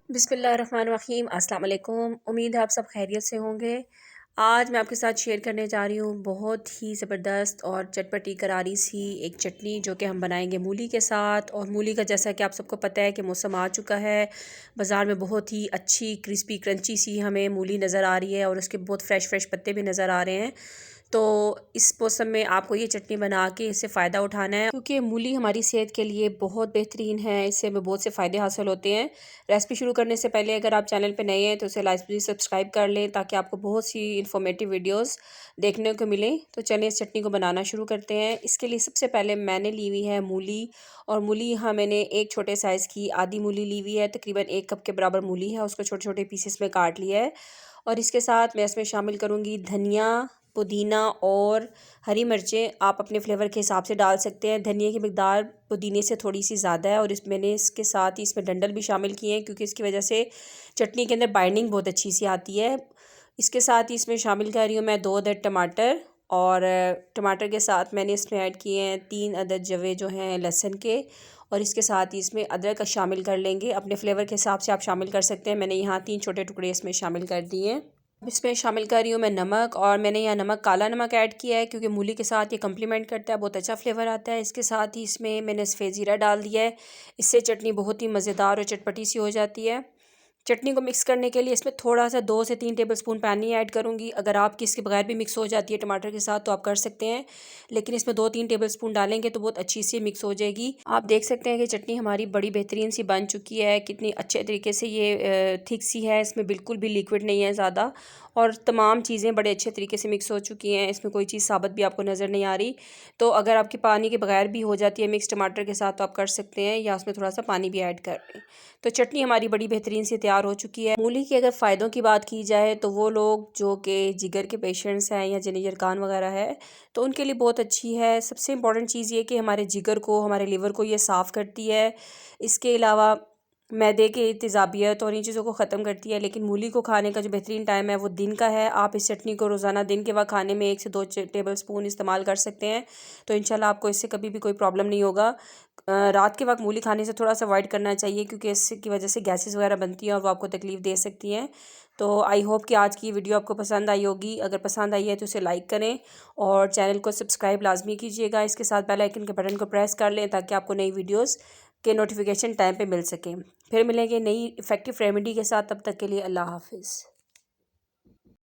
बिस्मिल्लाहिर्रहमानिर्रहीम। अस्सलाम वालेकुम। उम्मीद है आप सब खैरियत से होंगे। आज मैं आपके साथ शेयर करने जा रही हूँ बहुत ही ज़बरदस्त और चटपटी करारी सी एक चटनी जो कि हम बनाएंगे मूली के साथ। और मूली का जैसा कि आप सबको पता है कि मौसम आ चुका है, बाज़ार में बहुत ही अच्छी क्रिस्पी क्रंची सी हमें मूली नज़र आ रही है और उसके बहुत फ़्रेश फ़्रेश पत्ते भी नज़र आ रहे हैं। तो इस मौसम में आपको ये चटनी बना के इससे फ़ायदा उठाना है, क्योंकि मूली हमारी सेहत के लिए बहुत बेहतरीन है। इससे हमें बहुत से फ़ायदे हासिल होते हैं। रेसिपी शुरू करने से पहले अगर आप चैनल पे नए हैं तो उसे लाजमी सब्सक्राइब कर लें, ताकि आपको बहुत सी इन्फॉर्मेटिव वीडियोस देखने को मिलें। तो चलिए इस चटनी को बनाना शुरू करते हैं। इसके लिए सबसे पहले मैंने ली हुई है मूली। और मूली यहाँ मैंने एक छोटे साइज़ की आधी मूली ली हुई है, तकरीबन 1 कप के बराबर मूली है। उसको छोटे छोटे पीसेस में काट लिया है। और इसके साथ मैं इसमें शामिल करूँगी धनिया, पुदीना और हरी मिर्चें। आप अपने फ्लेवर के हिसाब से डाल सकते हैं। धनिया की मिकदार पुदीने से थोड़ी सी ज़्यादा है। और मैंने इसके साथ ही इसमें डंडल भी शामिल किए हैं, क्योंकि इसकी वजह से चटनी के अंदर बाइंडिंग बहुत अच्छी सी आती है। इसके साथ ही इसमें शामिल कर रही हूँ मैं 2 अदद टमाटर। और टमाटर के साथ मैंने इसमें ऐड किए हैं 3 अदद जवे जो हैं लहसुन के। और इसके साथ ही इसमें अदरक का शामिल कर लेंगे। अपने फ्लेवर के हिसाब से आप शामिल कर सकते हैं। मैंने यहाँ 3 छोटे टुकड़े इसमें शामिल कर दिए हैं। अब इसमें शामिल कर रही हूँ मैं नमक। और मैंने यहाँ नमक, काला नमक ऐड किया है, क्योंकि मूली के साथ ये कम्प्लीमेंट करता है, बहुत अच्छा फ्लेवर आता है। इसके साथ ही इसमें मैंने सफ़ेद ज़ीरा डाल दिया है। इससे चटनी बहुत ही मज़ेदार और चटपटी सी हो जाती है। चटनी को मिक्स करने के लिए इसमें थोड़ा सा 2 से 3 टेबलस्पून पानी ऐड करूँगी। अगर आपकी इसके बगैर भी मिक्स हो जाती है टमाटर के साथ तो आप कर सकते हैं, लेकिन इसमें 2-3 टेबलस्पून डालेंगे तो बहुत अच्छी सी मिक्स हो जाएगी। आप देख सकते हैं कि चटनी हमारी बड़ी बेहतरीन सी बन चुकी है। कितनी अच्छे तरीके से ये थिक सी है, इसमें बिल्कुल भी लिक्विड नहीं है ज़्यादा। और तमाम चीज़ें बड़े अच्छे तरीके से मिक्स हो चुकी हैं। इसमें कोई चीज़ साबुत भी आपको नज़र नहीं आ रही। तो अगर आपकी पानी के बगैर भी हो जाती है मिक्स टमाटर के साथ तो आप कर सकते हैं, या उसमें थोड़ा सा पानी भी ऐड कर लें। तो चटनी हमारी बड़ी बेहतरीन से तैयार हो चुकी है। मूली के अगर फ़ायदों की बात की जाए तो वो लोग जो कि जिगर के पेशेंट्स हैं या जिन्हें जरकान वगैरह है, तो उनके लिए बहुत अच्छी है। सबसे इम्पॉर्टेंट चीज़ ये कि हमारे जिगर को, हमारे लिवर को ये साफ़ करती है। इसके अलावा मैदे की तेज़ाबियत और इन चीज़ों को ख़त्म करती है। लेकिन मूली को खाने का जो बेहतरीन टाइम है वो दिन का है। आप इस चटनी को रोज़ाना दिन के वक्त खाने में 1 से 2 टेबलस्पून इस्तेमाल कर सकते हैं। तो इंशाल्लाह आपको इससे कभी भी कोई प्रॉब्लम नहीं होगा। रात के वक्त मूली खाने से थोड़ा सा अवॉइड करना चाहिए, क्योंकि इसकी वजह से गैसेस वगैरह बनती हैं और वो आपको तकलीफ़ दे सकती हैं। तो आई होप कि आज की वीडियो आपको पसंद आई होगी। अगर पसंद आई है तो उसे लाइक करें और चैनल को सब्सक्राइब लाजमी कीजिएगा। इसके साथ बेल आइकन के बटन को प्रेस कर लें, ताकि आपको नई वीडियोज़ के नोटिफिकेशन टाइम पे मिल सकें। फिर मिलेंगे नई इफ़ेक्टिव रेमेडी के साथ। तब तक के लिए अल्लाह हाफ़िज़।